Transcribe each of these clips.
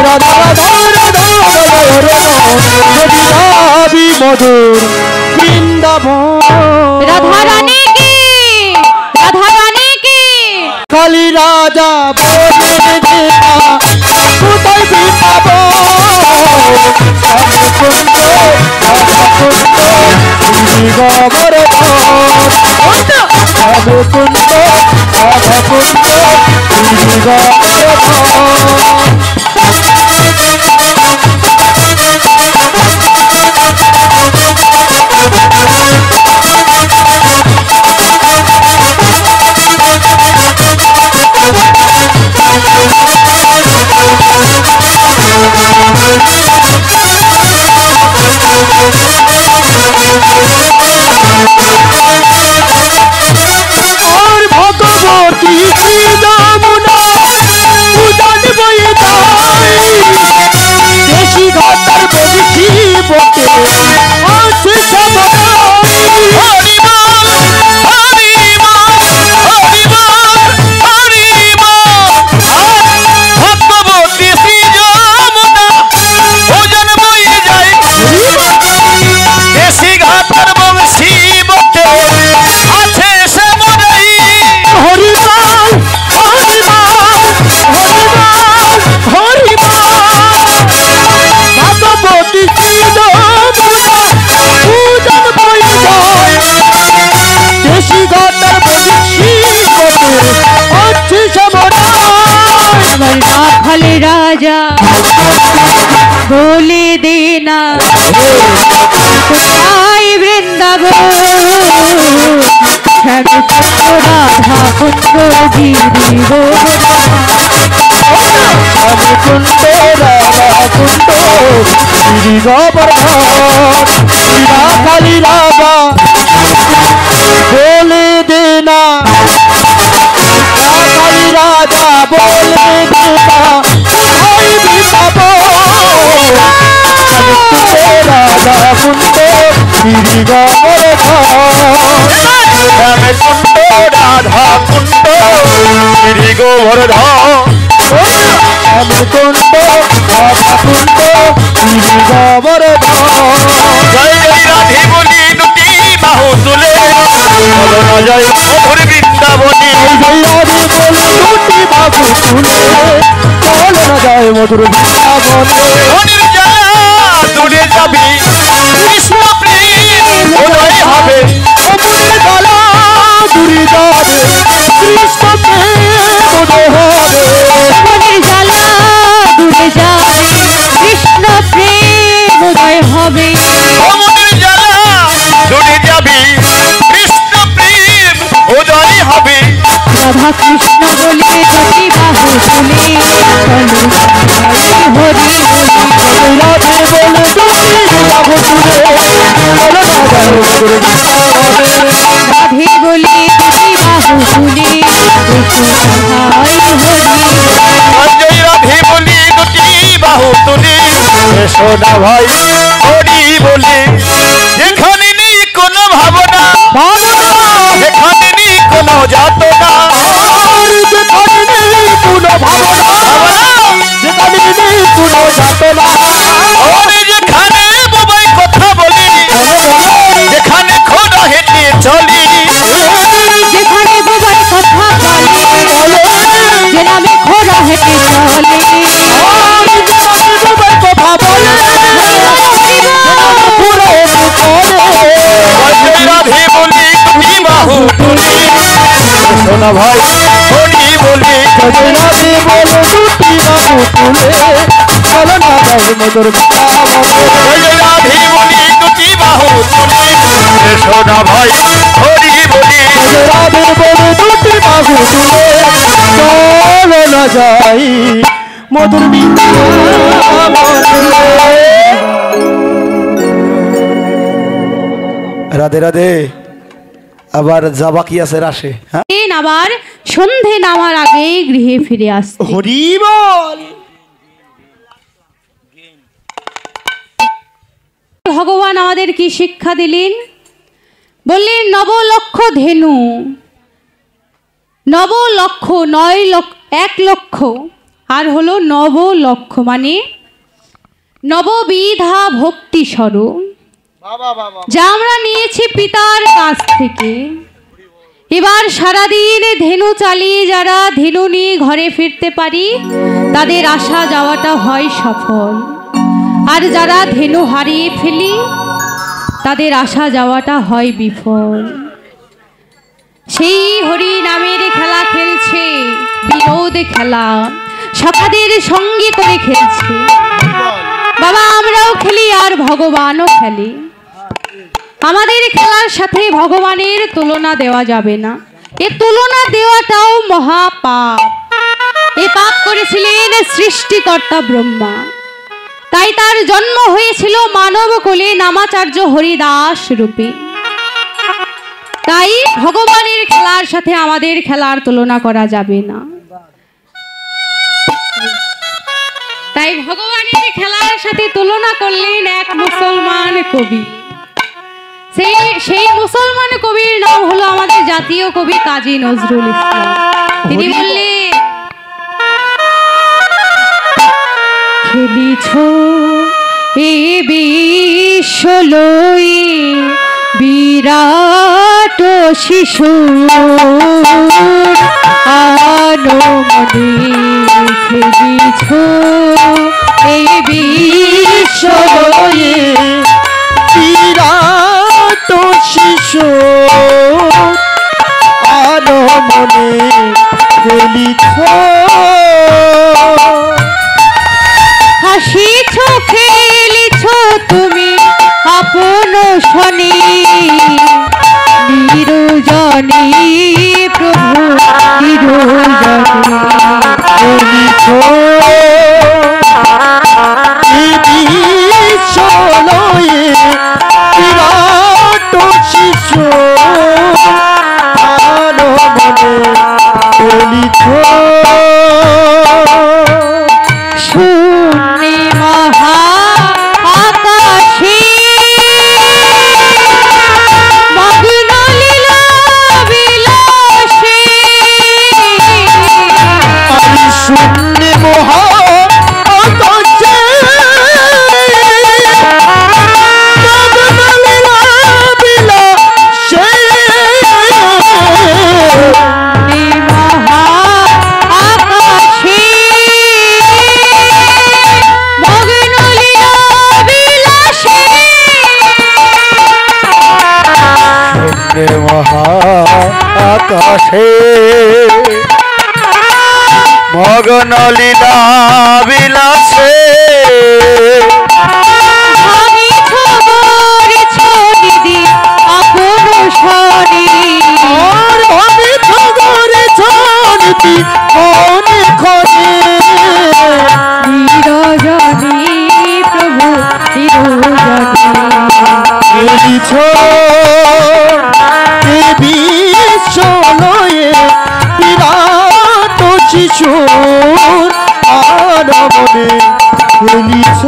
राधा राधा राधा মধুর বৃন্দাবন। রাধা রানী কি, রাধা রানী কি। কালী রাজা বলে দেনা কোথায় বৃন্দাবন। কুণ্ড और भगवती যমুনা উজান বয়ে যায়। দেশি ঘাটার বলছি বটে আছে সবাই। হরি বল হরি বল হরি বল হরি বল। ভগবতী যমুনা উজান বয়ে যায়। দেশি ঘাটার বলছি বটে আছে সবাই। হরি বল হরি বল হরি বল হরি বল। ভগবতী যমুনা উজান বয়ে যায়। দেশি ঘাটার বলছি বটে আছে সবাই। আমার রাখাল রাজা বলে দেনা কোথায় বৃন্দাবন। শ্যাম রাধা কুণ্ড গিরি আমি কুণ্ড রাধা কুণ্ড গিরি গোবর্ধন। কালী রাজা বলে দেনা কালী রাজা বলে দেনা কোথায় বৃন্দাবন। আমি কুণ্ড রাধা কুণ্ড গিরি গোবর্ধন। আমি কুণ্ড রাধা কুণ্ড গিরি গোবর্ধন। আমি কুণ্ড রাধা কুণ্ড গিরি গোবর্ধন। জয় জয় রাধে বলি দুটি বাহু তুলে চলো না জয় মধুর বৃন্দাবনে। জয় রাধে বলি দুটি বাহু তুলে চলো না জয় মধুর বৃন্দাবনে। মনের জ্বালা দূরে যাবি কৃষ্ণ প্রেম উদয় হবে। মনের জ্বালা দূরে যাবে কৃষ্ণ প্রেম উদয় হবে। মনের জ্বালা দূরে যাবে কৃষ্ণ প্রেম উদয় হবে। মনের জ্বালা দূরে যাবে কৃষ্ণ প্রেম উদয় হবে। রাধা কৃষ্ণ বলে দুটি বাহু তুলে হরি হরি। রাধে বলে দুটি বাহু তুলে চলো না জয় মধুর বৃন্দাবনে। রাধে বলে দুটি বাহু তুলে ভাই হরি। জয় রাধে বলি দুটি বাহু তুলে এসো না ভাই হরি বলে। যেখানে নেই কোনো ভাবনা যেখানে নেই কোনো যাতনা। যেখানে নেই কোনো ভাবনা যেখানে নেই কোনো যাতনা। যেখানে বোবাই কথা বলি যেখানে খোঁড়া হেঁটে চলি। যেখানে বোবার কথা বলে যে নামে খোঁড়া হেঁটে চলে। কথা বলে রাধে বলি দুটি বাহু তুলে সোনা ভাই হরি বলি। রাধে বলে দুটি বাহু তুলে চলো না জয় মধুর বৃন্দাবনে। রাধে বলি দুটি বাহু তুলে সোনা ভাই হরি বলি। রাধে বলে দুটি বাহু তুলে চলো না যাই মধুর বৃন্দাবনে। রাধে রাধে। আবার যাবা কি আছে রাশে। হ্যাঁ আবার সন্ধে নামার আগে গৃহে ফিরে আসতে। হরি বল। ভগবান আমাদের কি শিক্ষা দিলেন? বললেন নবলক্ষ ধেনু। নবলক্ষ 9 লক্ষ 1 লক্ষ আর হলো নবলক্ষ মানে নববিধা ভক্তি স্বরূপ যা আমরা নিয়েছি পিতার কাছ থেকে। এবার সারাদিন ধেনু চালিয়ে যারা ধেনু নিয়ে ঘরে ফিরতে পারি তাদের আসা যাওয়াটা হয় সফল, আর যারা ধেনু হারিয়ে ফেলি তাদের আসা যাওয়াটা হয় বিফল। সেই হরি নামের খেলা খেলছে, বিনোদ খেলা সখাদের সঙ্গে করে খেলছে। বাবা আমরাও খেলি আর ভগবানও খেলে। আমাদের খেলার সাথে ভগবানের তুলনা দেওয়া যাবে না, এ তুলনা দেওয়াটাও মহাপাপ। এ পাপ করেছিলেন সৃষ্টিকর্তা ব্রহ্মা, তাই তার জন্ম হয়েছিল মানব কোলে নামাচার্য হরিদাস রূপে। তাই ভগবানের খেলার সাথে আমাদের খেলার তুলনা করা যাবে না। তাই ভগবানের খেলার সাথে তুলনা করলেন এক মুসলমান কবি। সেই মুসলমান কবির নাম হলো আমাদের জাতীয় কবি কাজী নজরুল ইসলাম। তিনি বললেন, খেলিছ এ বিশ্ব লয়ে বিরাট শিশু আনো মনে, খেলিছ এ বিশ্ব লয়ে বিরাট শিশু আনো মনে খেলিছ, হাসিছ খেলিছ তুমি আপন শনি, নিরুজনী প্রভু নিরুজনী খেলিছ বিশ্বলয়ে বিরাট শিশু আনো মনে খেলিছ, শূন্যে মহা আকাশে মগ্ন লীলা বিলাসে, আমি শূন্য মহা আকাশে আকাশে মগ্ন লীলা বিলাসে, আপন শনি আর আমি খবরে জানতি মনে খনে নিরজনী প্রভু নিরজনী খেলিছ বিশ্বলয়ে বিরাট শিশু আনো মনে খেলিছ।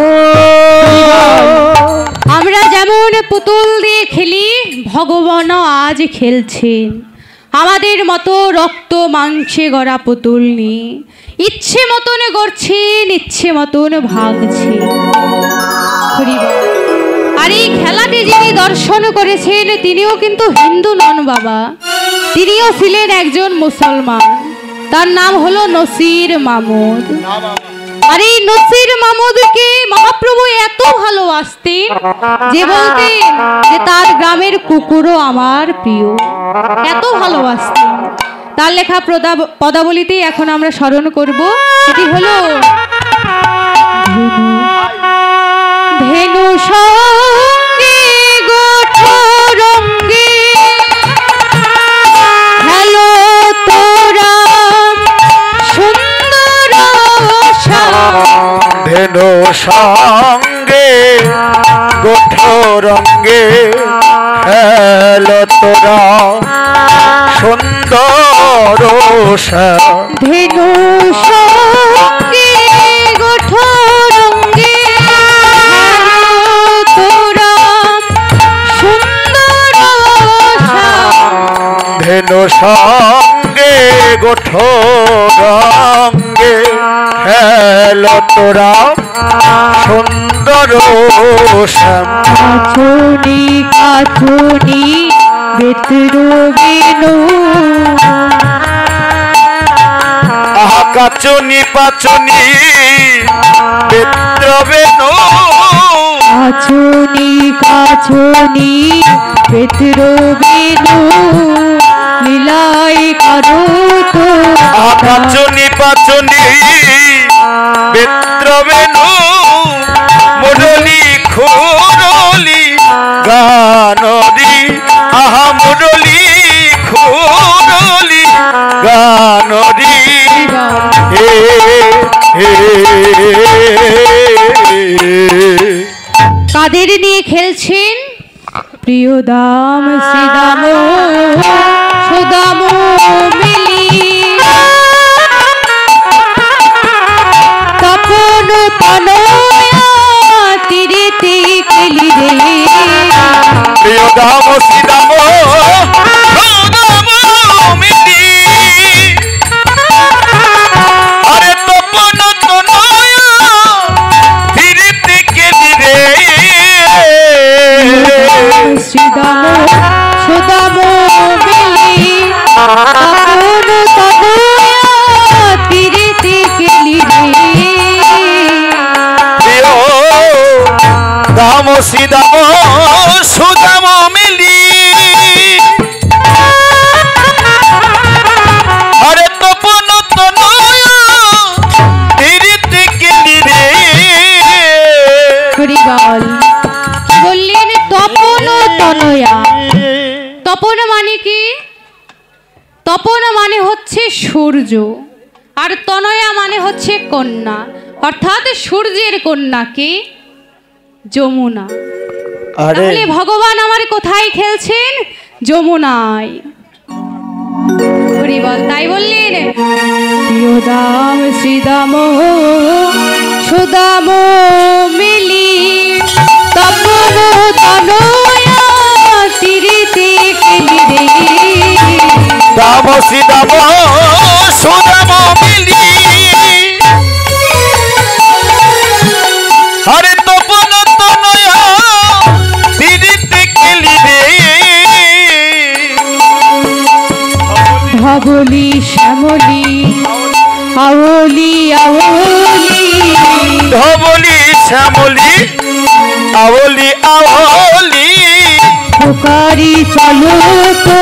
আমরা যেমন পুতুল দিয়ে খেলি, ভগবানও আজ খেলছেন আমাদের মতো রক্ত মাংসে গড়া পুতুল নিয়ে। ইচ্ছে মতন গড়ছেন, ইচ্ছে মতন ভাগছে। আর এই খেলাটি যিনি দর্শন করেছেন তিনিও কিন্তু হিন্দু নন বাবা, তিনিও ছিলেন একজন মুসলমান। তার নাম হলো নসির মাহমুদ। আর এই নসির মাহমুদকে মহাপ্রভু এত ভালোবাসতেন যে বলতেন যে তার গ্রামের কুকুরও আমার প্রিয়, এত ভালোবাসতেন। তার লেখা পদাবলিতেই এখন আমরা স্মরণ করব। এটি হলো ধেনু সঙ্গে গোঠরঙ্গে হ্যালো তোরা সুন্দর ধেনু সঙ্গে গোঠরঙ্গে হেলো তোরা সুন্দর ধেনু সঙ্গে গোঠরঙ্গে তোরা সুন্দর ধেনু সঙ্গে গোঠরঙ্গে হেলো তোরা সুন্দর সরোষম কাছুনি কাছুনি বেতরবেনু আহা কাচনি পাচনি বেত্রবেনু কাছুনি কাছুনি বেতরবেনু লীলাই করো তো আহা কাচনি পাচনি বেত্রবেনু মুরলি খুরলি গানরি আহা মুরলি খুরলি গানরি হে হে কাদের নিয়ে খেলছেন প্রিয় দাম শ্রীদাম সুদাম মিলি তপন তনয়া তীরেতে খেলি রে প্রিয় দাম শ্রীদাম সুদাম মিলি আরে তপন তনয়া তীরেতে খেলি রে শ্রীদাম সুদাম মিলি তপন তনয়া তীরেতে খেলি রে প্রিয় দাম শ্রীদাম সুদাম মিলি আরে তপন তনয়া তীরেতে খেলি রে হরিবল কি বললেন তপন তনয়া তপন মানে কি তপন মানে হচ্ছে সূর্য আর তনয়া মানে হচ্ছে কন্যা অর্থাৎ সূর্যের কন্যাকে যমুনা আরে তাহলে ভগবান আমার কোথায় খেলছেন যমুনায় হরিবল তাই বললেন প্রিয় দাম শ্রীদাম সুদাম মিলি তপন তনয়া তীরেতে খেলি রে দাম শ্রীদাম সুদাম মিলি আরে তপন তনয়া তীরেতে খেলি রে ধবলি শ্যামলি আওলি আওলি ধবলি শ্যামলি আওলি আওলি পুকারি চলো তো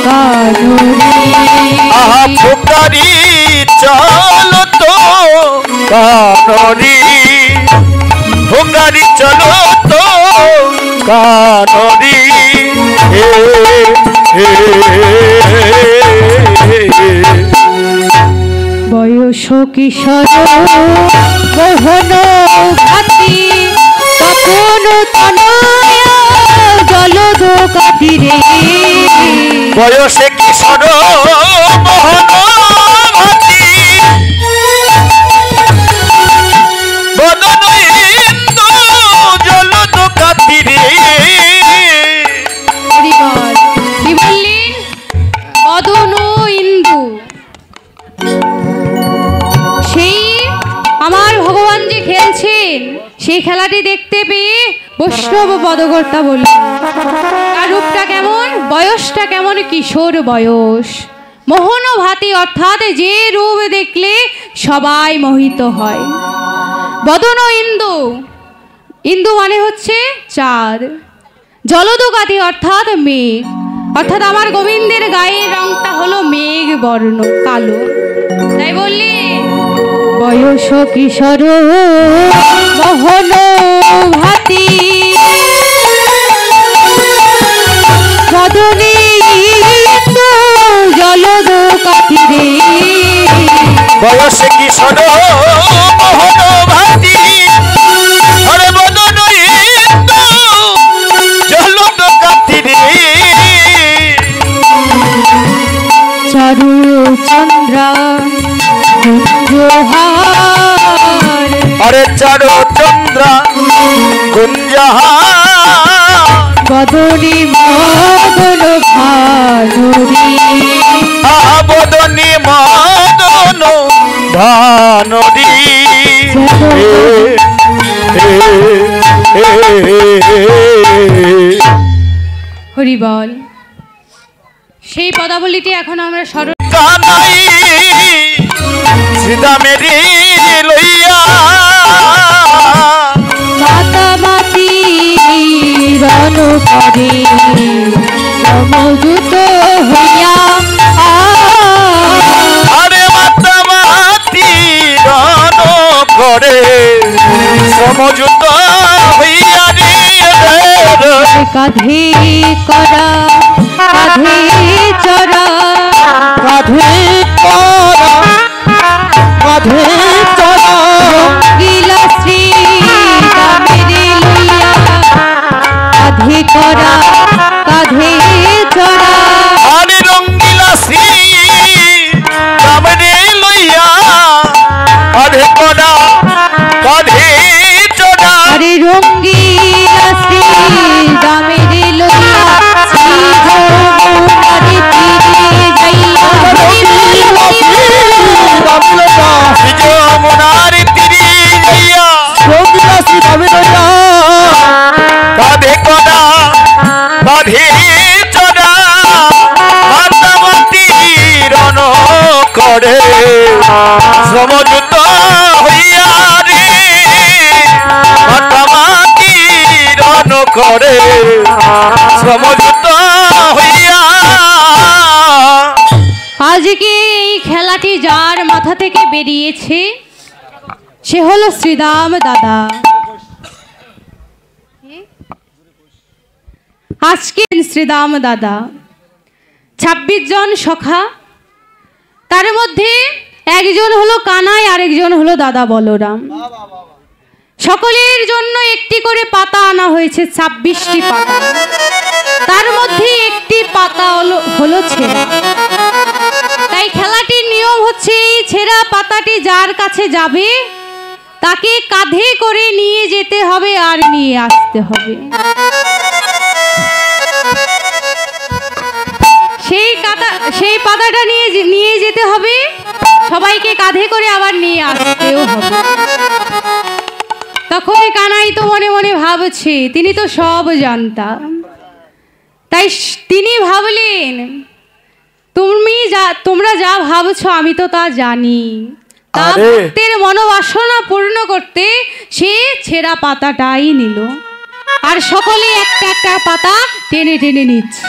কানুরি আহা পুকারি চলো তো কানরি পুকারি চলো তো কানরি হে হে বয়স কিশোর মোহন ভাতি তপন তনয়া জলদ কাতিরে বয়সে কিশোর মোহন ভাতি বদন ইন্দু জলদ কাতিরে হরিবল কি বললেন বদন ইন্দু সেই আমার ভগবান যে খেলছেন সেই খেলাটি দেখতে পেয়ে বৈষ্ণব পদকর্তা বললেন তার রূপটা কেমন বয়সটা কেমন কিশোর বয়স মোহন ভাতি অর্থাৎ যে রূপ দেখলে সবাই মোহিত হয় বদন ইন্দু ইন্দু মানে হচ্ছে চাঁদ জলদকাতি অর্থাৎ মেঘ অর্থাৎ আমার গোবিন্দের গায়ের রংটা হলো মেঘ বর্ণ কালো তাই বললি বয়স কিশোর মোহন ভাতি বদনে ইন্দু জলদ কাতিরে বয়সে কিশোর মোহন ভাতি আরে বদন ইন্দু জলদ কাতিরে চারু চন্দ্রা কুঞ্জহার আরে চারো চন্দ্রা কুঞ্জহার বদনি মদন ভানুরি বদনি মদন ভানুরি সেই পদাবলীটি এখন আমরা স্মরণ কানাই শ্রীদামেরি লইয়া মাতামাতি রণ করে সমযুত হইয়া আরে মাতামাতি রণ করে সমযুত হইয়া কাঁধে করা কাঁধে চড়া কাঁধে করা কাঁধে চড়া গিলা শ্রী রামেরে লইয়া কাঁধে করা কাঁধে চড়া আরে রঙ্গিলা শ্রী রামেরে লইয়া কাঁধে করা কাঁধে চড়া আরে রঙ্গিলা শ্রী রামেরে লইয়া শ্রী যমুনারে তীরে যাইয়া যমুনার তীরে যাইয়া রঙ্গিলা শ্রী রামেরে লইয়া কাঁধে করা কাঁধে চড়া মাতামাতি রণ করে সমযুত হইয়া রে মাতামাতি রণ করে সমযুত হইয়া। আজকে এই খেলাটি যার মাথা থেকে বেরিয়েছে সে হলো শ্রীদাম দাদা। আজকে শ্রীদাম দাদা 26 জন সখা, তার মধ্যে একজন হলো কানাই, আরেকজন হলো দাদা বলরাম। সকলের জন্য একটি করে পাতা আনা হয়েছে, 26টি পাতা। তার মধ্যে একটি পাতা হলো ছেঁড়া। তাই খেলাটির নিয়ম হচ্ছে এই ছেঁড়া পাতাটি যার কাছে যাবে তাকে কাঁধে করে নিয়ে যেতে হবে আর নিয়ে আসতে হবে। সেই পাতাটা নিয়ে যেতে হবে, সবাইকে কাঁধে করে আবার নিয়ে আসতেও হবে। তখন কানাই তো মনে মনে ভাবছে, তিনি তো সব জানতা। তাই তিনি ভাবলেন, তোমরা যা ভাবছো আমি তো তা জানি। তা ভক্তের মনোবাসনা পূর্ণ করতে সে ছেঁড়া পাতাটাই নিল, আর সকলে একটা একটা পাতা টেনে টেনে নিচ্ছে।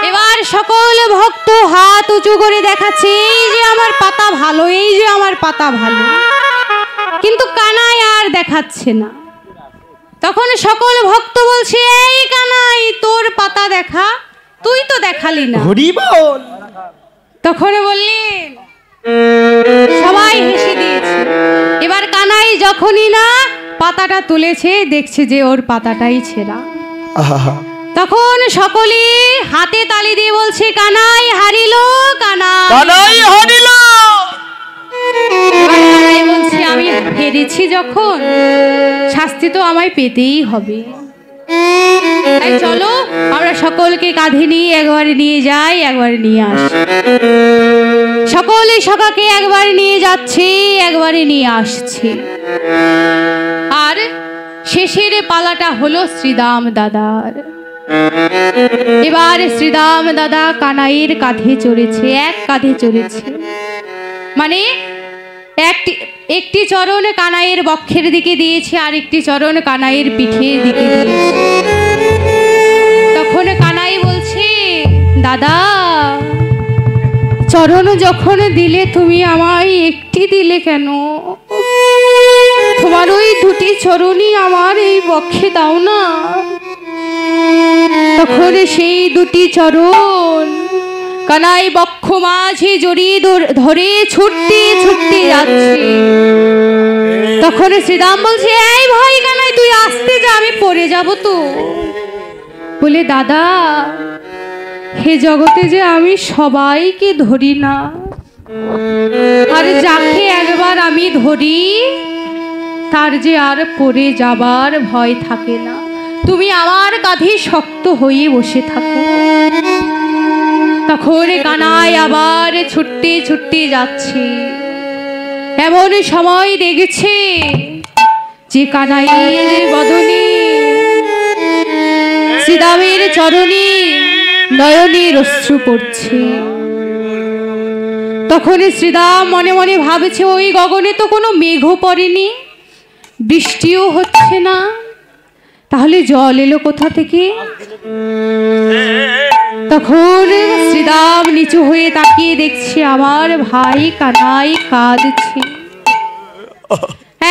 এবার সকল ভক্ত হাত উঁচু করে দেখাচ্ছে, এই যে আমার পাতা ভালো, এই যে আমার পাতা ভালো। কিন্তু কানাই আর দেখাচ্ছে না। তখন সকল ভক্ত বলছে, এই কানাই তোর পাতা দেখা, তুই তো দেখালি না। তখন বললেন, সবাই হেসে দিয়েছে। এবার কানাই যখনই না পাতাটা তুলেছে, দেখছে যে ওর পাতাটাই ছেঁড়া। তখন সকলে হাতে তালি দিয়ে বলছে, কানাই হারিল, কানাই হারিল। কানাই বলছে, আমি হেরেছি যখন, শাস্তি তো আমায় পেতেই হবে। তাই চলো আমরা সকলকে কাঁধে নিয়ে একবার নিয়ে যাই, একবার নিয়ে আসি। সকলে সকাকে একবার নিয়ে যাচ্ছে, একবারে নিয়ে আসছে। আর শেষের পালাটা হলো শ্রীদাম দাদার। এবার শ্রীদাম দাদা কানাইয়ের কাঁধে চড়েছে, এক কাঁধে চড়েছে, মানে একটি চরণ কানাইয়ের বক্ষের দিকে দিয়েছে, আর একটি চরণ কানাইয়ের পিঠের দিকে দিয়েছে। তখন কানাই বলছে, দাদা চরণ যখন দিলে তুমি আমায় একটি দিলে কেন? তোমার ওই দুটি চরণই আমার এই বক্ষে দাও না। তখন সেই দুটি চরণ কানাই বক্ষ মাঝে জড়িয়ে ধরে ছুটতে ছুটতে যাচ্ছে। তখন শ্রীরাম বলছে, এই ভাই কানাই তুই আসতে যা, আমি পড়ে যাব তো। বলে, দাদা হে জগতে যে আমি সবাইকে ধরি না, আর যাকে একবার আমি ধরি তার যে আর পড়ে যাবার ভয় থাকে না। তুমি আমার কাঁধে শক্ত হয়ে বসে থাকো। তখন কানাই আবার ছুটতে ছুটতে যাচ্ছে। এমন সময় দেখছে যে কানাইয়ের বদনে শ্রীরামের চরণে নয়নের অশ্রু পড়ছে। তখন শ্রীদাম মনে মনে ভাবছে ওই গগনে তো কোনো মেঘও পড়েনি, বৃষ্টিও হচ্ছে না, তাহলে জল এলো কোথা থেকে? তখন শ্রীদাম নিচু হয়ে তাকিয়ে দেখছে আমার ভাই কানাই কাঁদছে।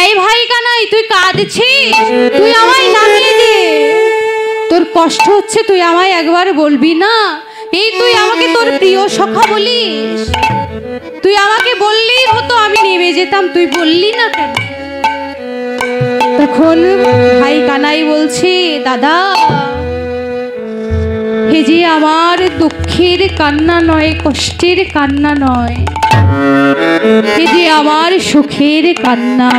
এই ভাই কানাই, তুই কাঁদছিস? তুই আমায় নামিয়ে দে, তোর কষ্ট হচ্ছে, তুই আমায় একবার বলবি না? এই তুই আমাকে তোর প্রিয় সখা বলিস, তুই আমাকে বললেই হতো, আমি নেমে যেতাম, তুই বললি না কেন? তখন ভাই কানাই বলছে, দাদা হে যে আমার দুঃখের কান্না নয়, কষ্টের কান্না নয়, হে যে আমার সুখের কান্না।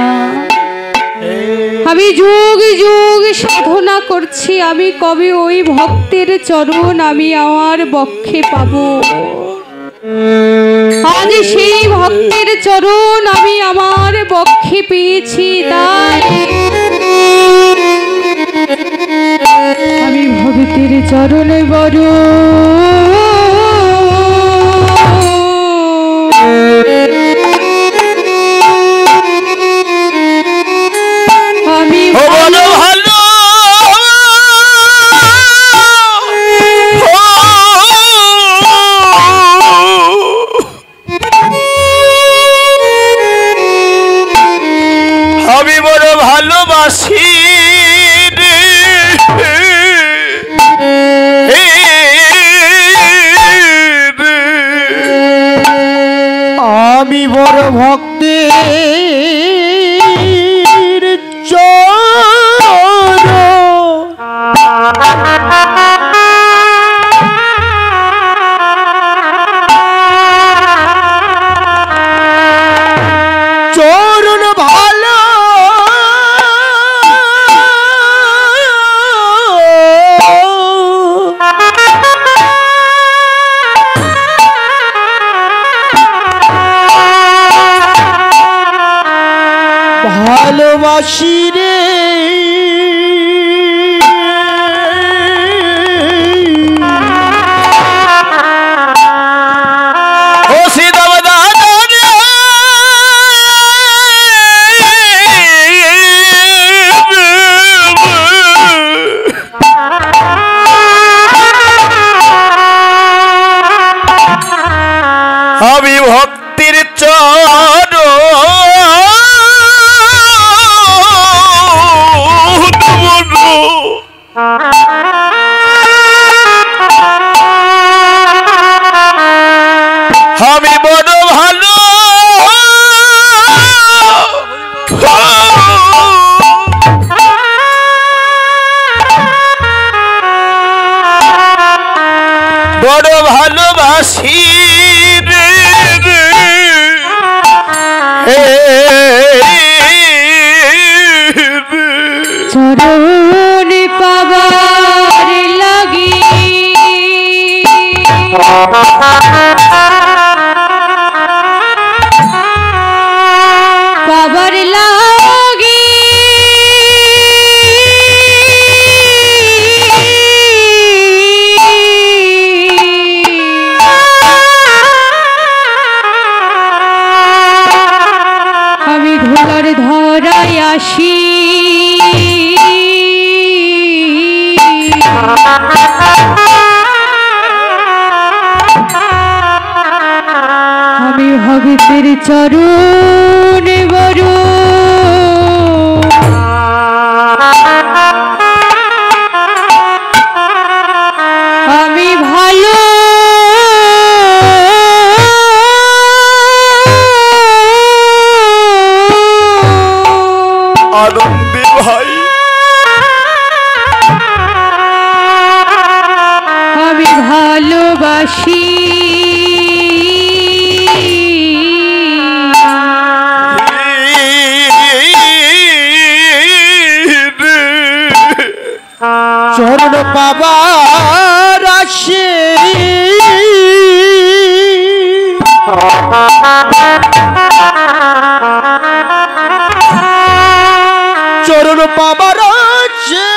আমি যুগ যুগ সাধনা করছি, আমি কবে ওই ভক্তের চরণ আমি আমার বক্ষে পাবো? আজ সেই ভক্তের চরণ আমি আমার বক্ষে পেয়েছি, তাই আমি ভক্তের চরণে বড় আমি ভালো আমি বড় ভালোবাসি আমি বড় ভক্তের চরণ চরণ ভালো ভালোবাসি রে, ও সীতাব দাদা রে, আমি ভক্তির চরণ আমি বড় ভালো বড় ভালোবাসি রে, চরণ পাবার লাগি পাবার লাগি আমি ধরার ধরায় আসি, আমি ভক্তের চরণ বড় আমি ভালো আনন্দে ভাই, আমি ভালোবাসি চরণ পাবার আসে, চরণ পাবার আসে,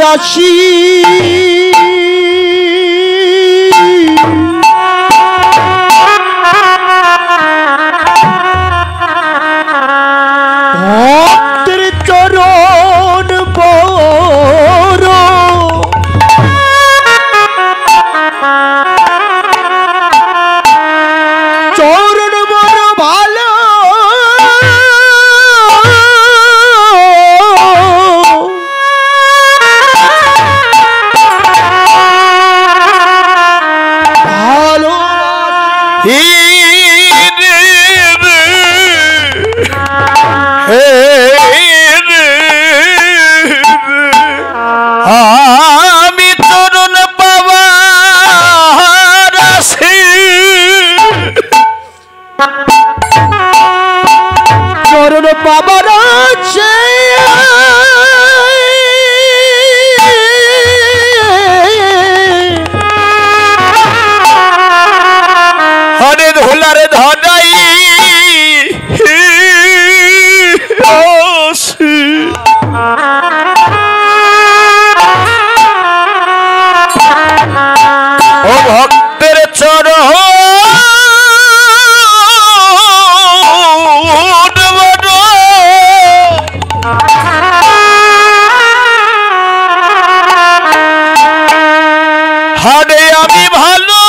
ভালোবাসি ভক্তের চরণ বড় চরণ বড় ভালো আমি চরণ পাবার আছি চরণ পাবার আছে হরে ধুলারে ধরাই ও ভক্তের চরণ হারে আমি ভালো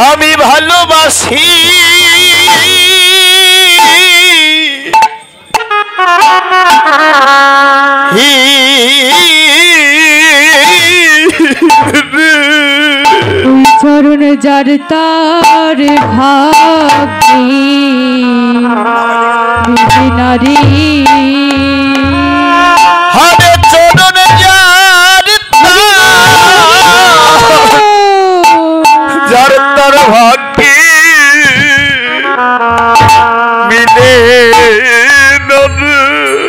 আমি ভালোবাসি চরণ যার তার ভাগ্যে নারী হরে চরণ যার যার তার ভাগ্যে মিলে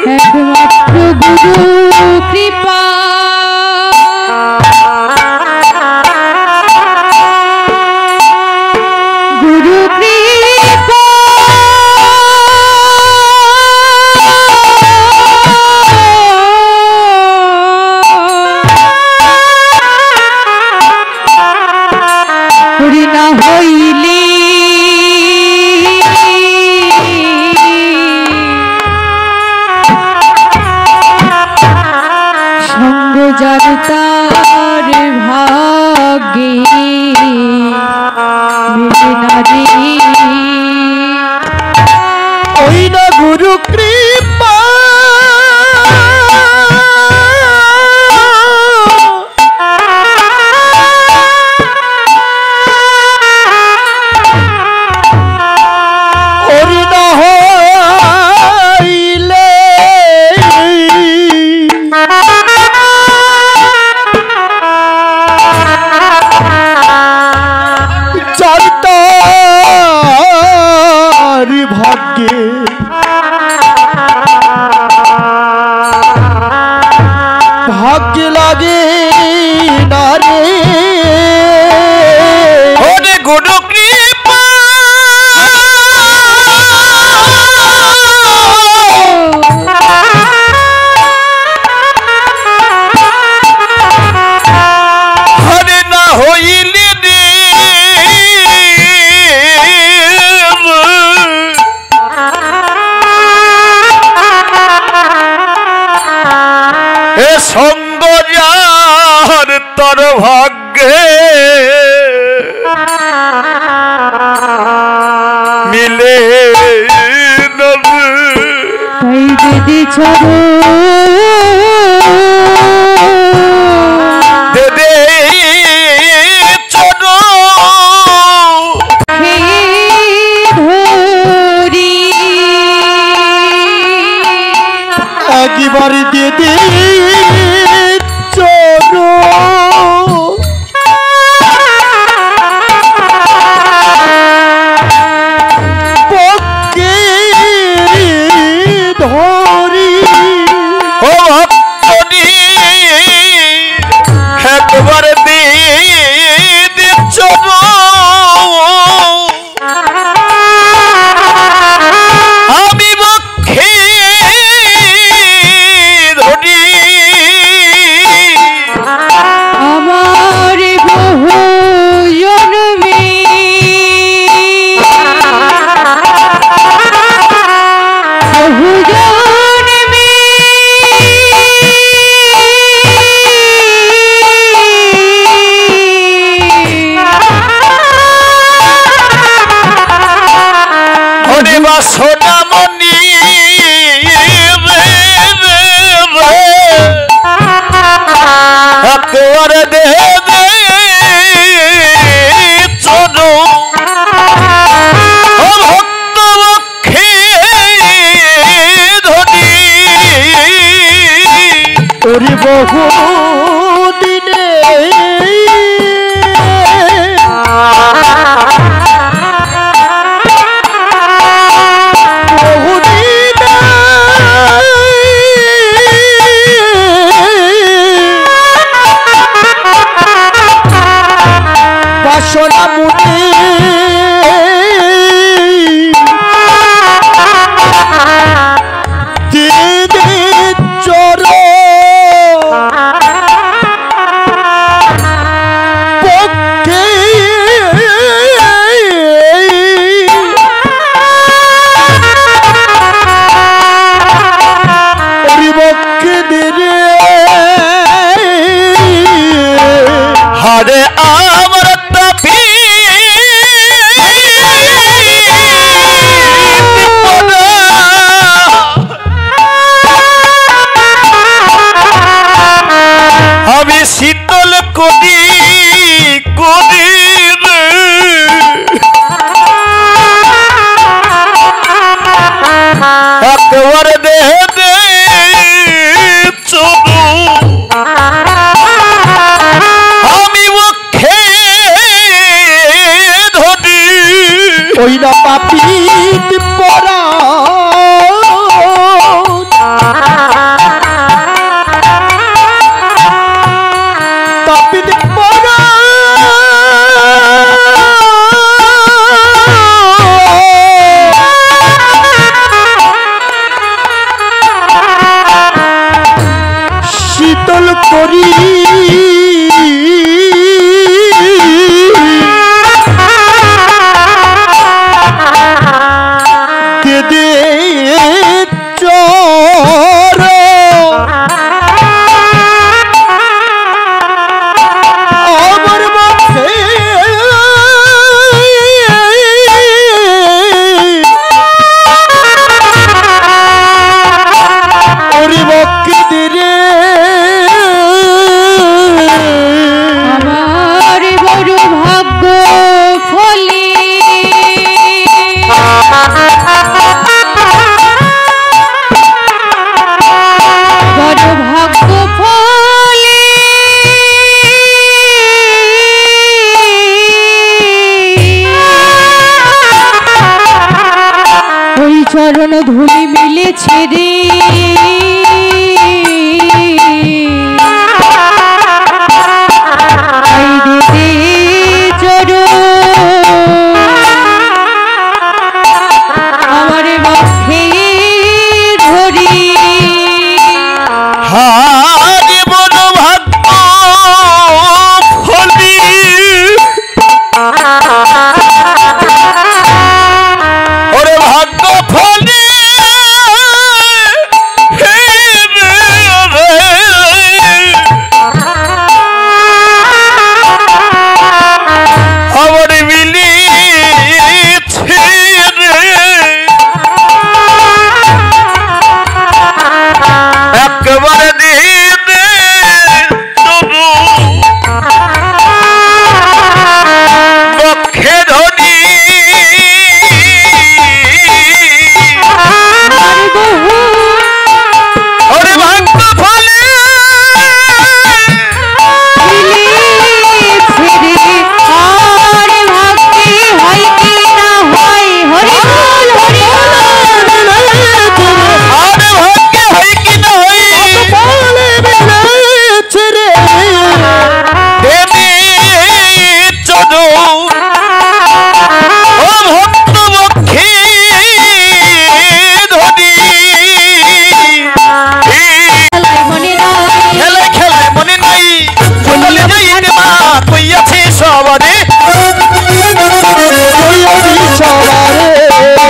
একমাত্র গুরু কৃপা গুরু কৃপা না হইলে সঙ্গ যার তার ভাগ্যে মিলে না রে ওই না গুরু কৃপা ওরি না হইলে যার তার ভাগ্যে ভাগ্যে লাগে না রে হরে গুরু কৃপা হরে না হইলে রে এ সঙ্গ যার তর ভাগ্যে মিলে তাই দিদি ছড়ো দে চলো ধরি একবার দিয়ে দে চলো পক্ষে ধরি বাসনামণি একবারে দেহে দে চলো ভক্ত বক্ষে ধনী ওরে বহু দিনে বাসনা মুনি দিদি চর পক্ষে পক্ষে দিরে হরে আমার তপি আমি শীতল করি করি একবার দেহ দে চলু আমি মুখে ধরি ওই না পাপি পরা পাপি পরা শীতল করি কেদে চর আমার মুখে ওরে বক্ষে দিরে আমার বড় ভাগ্য ফলে বড় ভাগ্য ফলে ওই চরণ ধুলি মিলেছে রে আমার বক্ষে ধরি হারে বড় ভাগ্য ফলি ওরে ভাগ্য ফলি হে রে রে আমার মিলিছে রে একবারে দিতে তবু বক্ষে ধরি ওরে ভাগ্য ফলে আর ভাগ্যে হয় কি না হয় হরি বল হরি আর ভাগ্যে হয় কি না হয় বলে মিলেছে রে দেবী চলো ও ভক্ত বক্ষে ধরি মনে নয় খেলায় খেলায় মনে নাই বদলে যাইতে মা কইয়াছে সবারে ওই আমি সবারে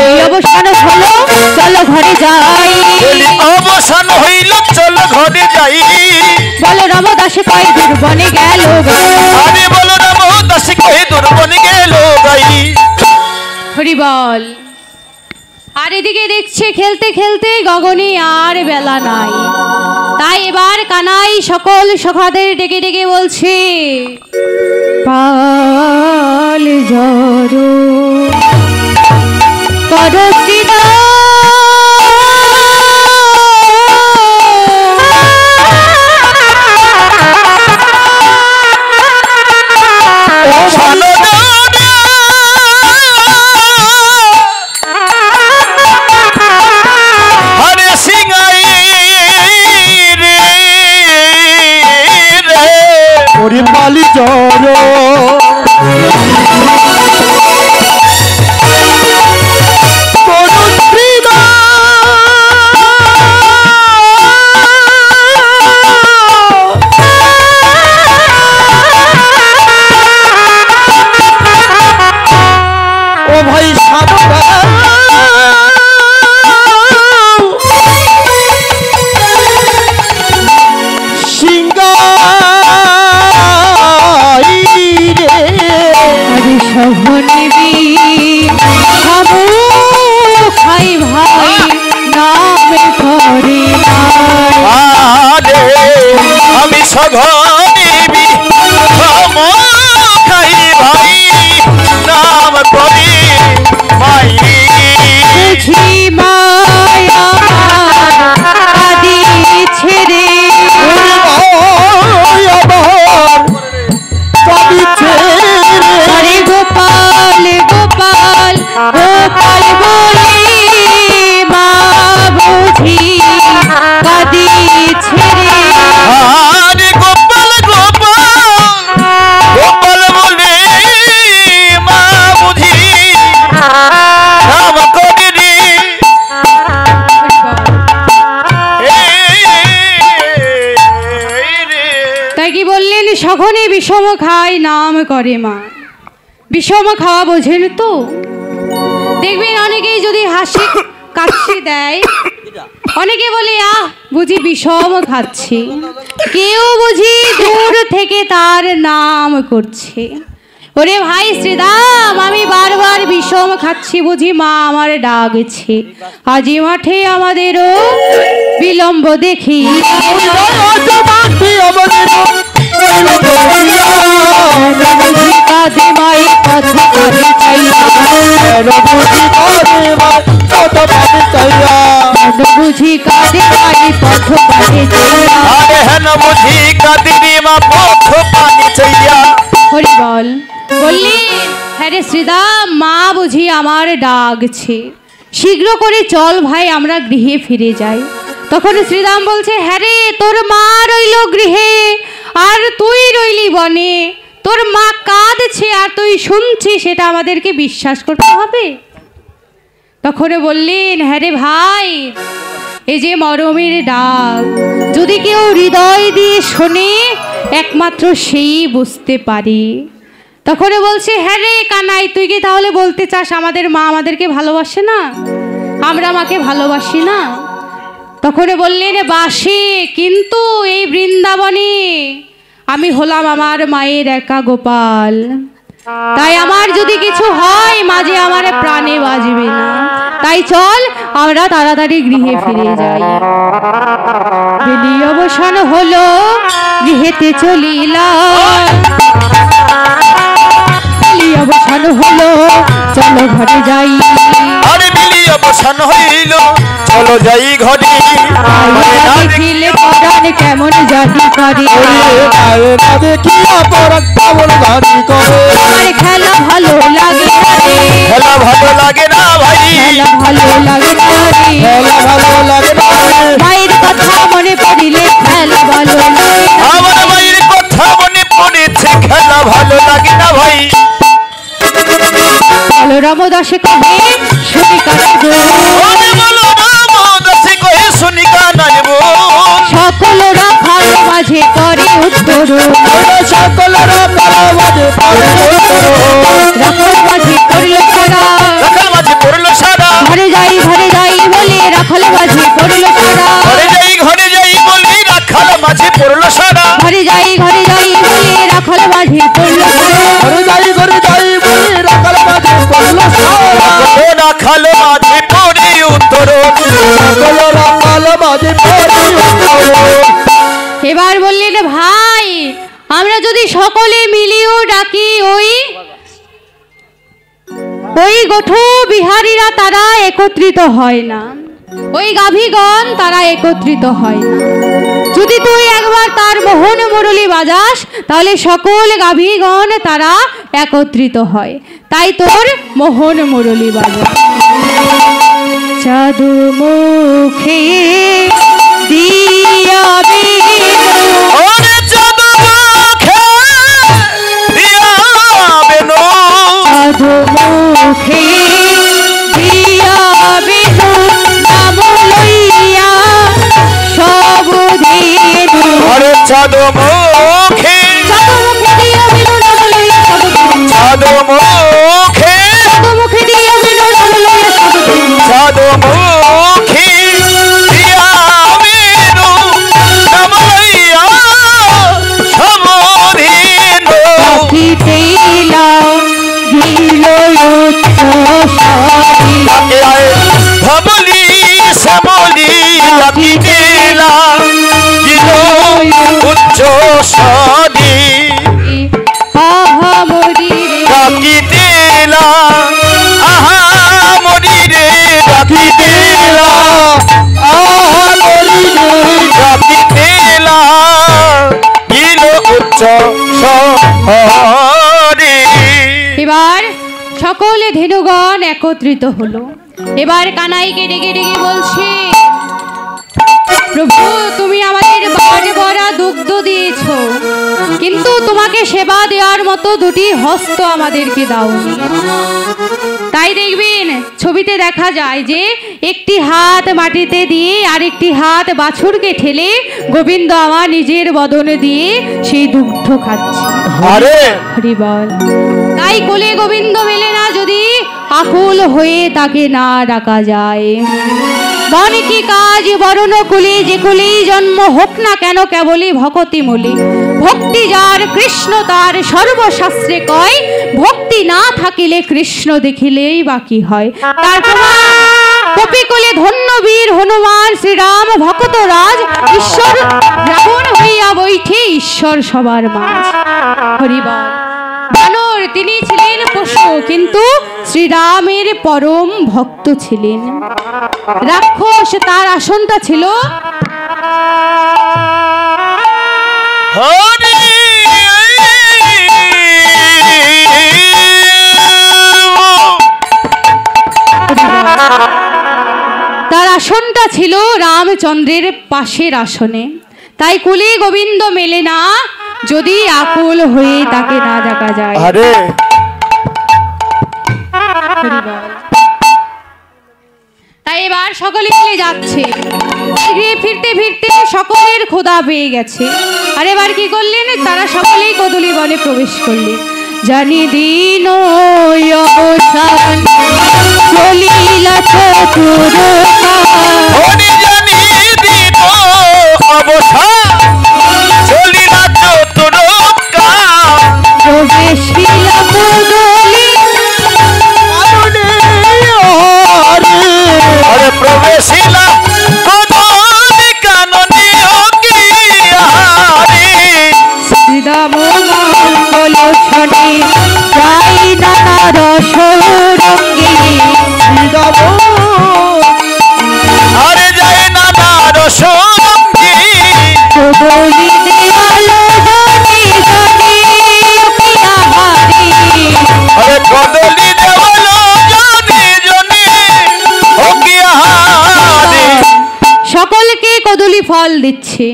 এই অবসান হলো চলো ঘরে যাই বলি অবসান হইল চলো ঘরে যাই বলো রামদাসে কয় দূর বনে গেল আরে বলো রাম দাসে কয়ে দূর বনে গেল গাই হরি বল চারিদিকে দেখছে খেলতে খেলতে গগনে আর বেলা নাই। তাই এবার কানাই সকল সখাদের ডেকে ডেকে বলছে, পাল জড়ো করো পালি জড়ো ও ভাই সাধু সিংহা নিবি খাবো খাই ভাই নামে করে আমি সঘনিবি খাবো খাই ভাই নাম করি মাই বুঝি মায়া আদি ছেড়ে হরে গোপাল গোপাল গোপাল বলে মা বুঝি কাদি ছেড়ে হরে গোপাল গোপাল গোপাল বলে মা বুঝি নাম করি তাই কি বললেন, সঘনে বিষম খায় নাম করে মা। বিষম খাওয়া বোঝেন তো? দেখবেন অনেকেই যদি হাসি কাশি দেয়, অনেকে বলে আহ বুঝি বিষম খাচ্ছে, কেউ বুঝি দূর থেকে তার নাম করছে। ওরে ভাই শ্রীদাম, আমি বারবার বিষম খাচ্ছি বুঝি মা আমার ডাকছে। আজি মাঠে আমাদেরও বিলম্ব দেখি কাঁদে মায়ের পথ করে চাইয়া বুঝি কাঁদে মায়ের পথ করে চাইয়া আরে হেন বুঝি কাদিনী মা পথ পানি চাইয়া। হরি বল বললি, হ্যাঁ রে শ্রীদাম, মা বুঝি আমার ডাকছে, শীঘ্র করে চল ভাই আমরা গৃহে ফিরে যাই। তখন শ্রীদাম বলছে, হ্যাঁ রে তোর মা রইল গৃহে আর তুই রইলি বনে, তোর মা কাঁদছে আর তুই শুনছিস, সেটা আমাদেরকে বিশ্বাস করতে হবে। তখন বললেন, হ্যাঁ রে ভাই, এই যে মরমের ডাক যদি কেউ হৃদয় দিয়ে শোনে একমাত্র সেই বুঝতে পারে। তখন বলছে, হ্যাঁ রে কানাই, তুই কি তাহলে বলতে চাস আমাদের মা আমাদেরকে ভালোবাসে না, আমরা মাকে ভালোবাসি না? তখন বললেন, বাসে, কিন্তু এই বৃন্দাবনে আমি হলাম আমার মায়ের একা গোপাল, তাই আমার যদি কিছু হয় মাঝে আমার প্রাণে বাজবে না। তাই চল আমরা তাড়াতাড়ি গৃহে ফিরে যাই। বেলি অবসান হলো গৃহেতে চলিলাম, বেলি অবসান হলো চলো ঘরে যাই। আরে বিলি অবসান হইল চলো যাই ঘরে। দেখিলে পরাণ কেমন জাতি করে, আমার খেলা ভালো লাগে না রে, খেলা ভালো লাগে না ভাই, খেলা ভালো লাগে না রে, মায়ের কথা মনে পড়িলে খেলা ভালো লাগে না। আমার মায়ের কথা মনে পড়েছে, খেলা ভালো লাগে না ভাই। বলো রামদাসে কহে শুনি কানে শুনি কানার বোন, সকল রাখাল মাঝে করে উত্তর, সকল রাখাল মাঝে করল সারা, রাখাল মাঝে পড়লো সারা, ঘরে যাই বলে রাখাল মাঝে করল সারা, ঘরে যাই বলি রাখাল মাঝে পড়লো সারা, ঘরে যাই বলে রাখাল মাঝে করল সারা, ঘরে যাই বলে রাখাল মাঝে পড়ল সারা, রাখাল মাঝে পড়ে ওই গোঠো বিহারীরা তারা একত্রিত হয় না, ওই গাভীগণ তারা একত্রিত হয় না। যদি তুই একবার তার মোহন মুরলি বাজাস তাহলে সকল গাভীগণ তারা একত্রিত হয়। তাই তোর মোহন মুরলি বাজা। চাঁদু মুখে দিয়াবে ওরে চাঁদ মুখে দিয়াবে নো, চাঁদু মুখে দিয়াবে নাম লইয়া সব দিন। ওরে চাঁদ মুখে, চাঁদু মুখে দিয়াবে নাম লইয়া সব দিন। চাঁদ মুখে, চাঁদু মুখে দিয়াবে নাম লইয়া সব দিন। চাঁদ মুখে দিয়াবে নো, নাম লইয়া সমাধিন। থাকিতেলা দিল উচ্চ সারি। তাকে আয় ধবলি শ্যামলি রাখি দিলা গিল উচ্চ সাদি। আহা মরিরে রাখি দিলা আহা মরিরে, রাখি দিলা আহা মরিরে, রাখি দিলা গিল উচ্চ সাদি। এবার সকলে ধেনুগণ একত্রিত হলো। এবার কানাইকে ডেকে ডেকে বলছে, প্রভু তুমি আমাদের বাড়ি ভরা দুগ্ধ দিয়েছ, কিন্তু তোমাকে সেবা দেওয়ার মতো দুটি হস্ত আমাদেরকে দাওনি। তাই দেখবেন ছবিতে দেখা যায় যে একটি হাত মাটিতে দিয়ে আরেকটি হাত বাছুরকে ঠেলে গোবিন্দ আমার নিজের বদনে দিয়ে সেই দুগ্ধ খাচ্ছে। আরে হরি বল। তাই কোলে গোবিন্দ মেলে না যদি আকুল হয়ে তাকে না ডাকা যায়। বন কি কাজ বরণ কুলে যে কুলেই জন্ম হোক না কেন কেবলই ভকতি মূলে। ভক্তি যার কৃষ্ণ তার সর্বশাস্ত্রে কয়, ভক্তি না থাকিলে কৃষ্ণ দেখিলেই বাকি হয়। তার প্রমাণ কপিকুলে ধন্য বীর হনুমান শ্রীরাম ভক্ত রাজ, ঈশ্বর রাবণ হইয়া বৈঠে ঈশ্বর সবার মাঝ। হরি বল। বানর তিনি ছিলেন পশু, কিন্তু শ্রীরামের পরম ভক্ত ছিলেন। রাক্ষস তার আসনটা ছিল হরি তার আসনটা ছিল রামচন্দ্রের পাশের আসনে। তাই কুলে গোবিন্দ মেলে না যদি আকুল হয়ে তাকে না ডাকা যায়। আরে হরি বল। তাই এবার সকলে মিলে যাচ্ছে, গৃহে ফিরতে ফিরতে সকলের ক্ষুধা পেয়ে গেছে। আর এবার কি করলেন, তারা সকলেই কদলী বনে প্রবেশ করলেন। জানি দিন অবসান চলিলা চতুরতা, হরি জানি দিন অবসান চলিলা চতুরতা, প্রবেশিলা কদলী আরে প্রবেশিলা কদলী কাননে অজ্ঞানী। শ্রীরাম মঙ্গল ছড়ে যাই নানা রস রঙ্গে। আরে যায় না রস রঙ্গি, কদলী দেয়ালো জনে জনে পিয়াহারে। আরে কদলী দেওয়াল জনে জনে অজ্ঞানী। সকলকে কদলী ফল দিচ্ছে।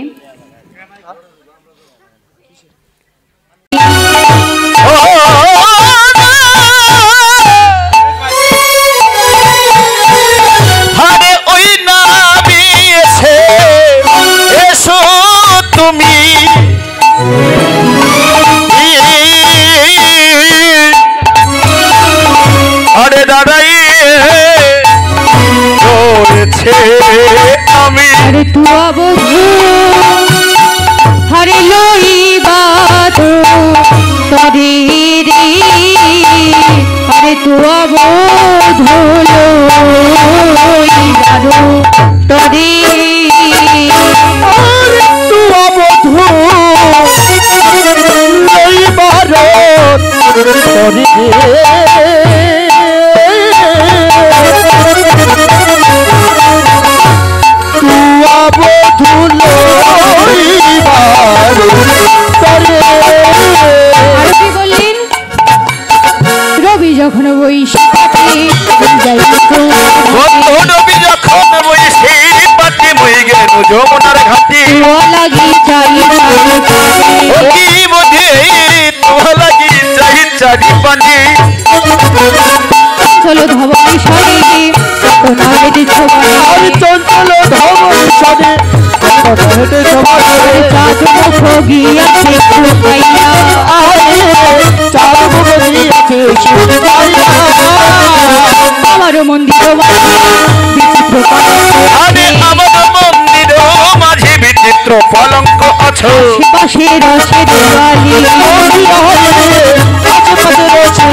আরে ওই নাবি এসে এসো তুমি, আরে দাদাই রয়েছে আমি। আরে তু অবধু হরে লইবা তো তরে রে। আরে তু অবধু লইবা তরে তু অবধূ লইবার তরে যখন বৈশাখে যাই বন্ধু নবী যখন বইছি পাটি মই গেল যমুনার ঘাটে লাগি চাই ও কি বোধে তোমা লাগি চাই চারি পানি চলো ধবনী সরে কোনা বেটে ছবি আর চঞ্চল ধবন সদে কথা হেঁটে সবার করে চাঁদ মুখ গিয়াছে লুকাইয়া চার মুখ দিয়েছে সুরবাইয়া আমার মন্দির বিচিত্র আরে আমার মন্দির মাঝে বিচিত্র পলঙ্ক আছো পাশে রসে দেওয়ালি আশেপাশে রয়েছে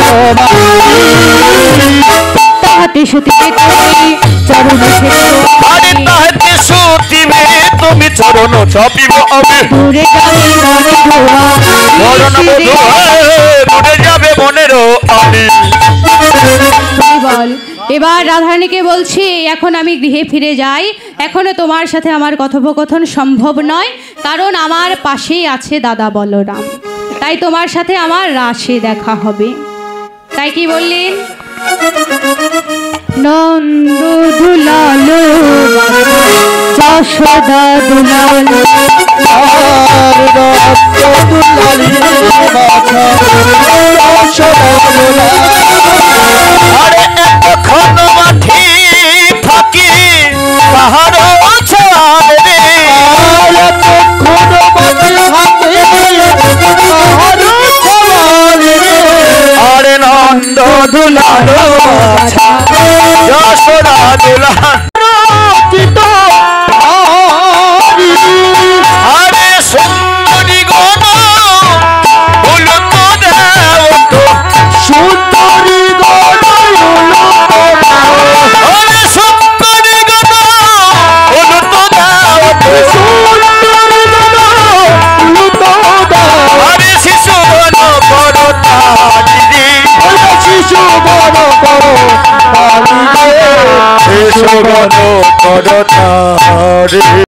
তাহাতে সতীতে তুমি চরণ আরে তাহাতে সুতিবে তুমি চরণ চাপিব আমি দূরে যাবে মনে ধোয়া মরণ বধূ দূরে যাবে মনেরও আমি বল এবার রাধারানীকে বলছি এখন আমি গৃহে ফিরে যাই এখনো তোমার সাথে আমার কথোপকথন সম্ভব নয় কারণ আমার পাশেই আছে দাদা বলরাম তাই তোমার সাথে আমার রাসে দেখা হবে তাই কি বললেন নন্দ দুলালো যশোদা দুলালো আর রক্ত দুলালি বাছা যশোদা আরে এতক্ষণ মাঠি থাকি পাহাড় ছাড় রে আরে নন্দ দুলালো যশোদা দুলাল আরে সুন্দরী গণ হলো তো দেও তো সুন্দরী আরে সুন্দরী গণ হলো তো দেও তো আরে শিশু গণ বড় তারি শিশু বড় বড় শিশু গণ বড় তারি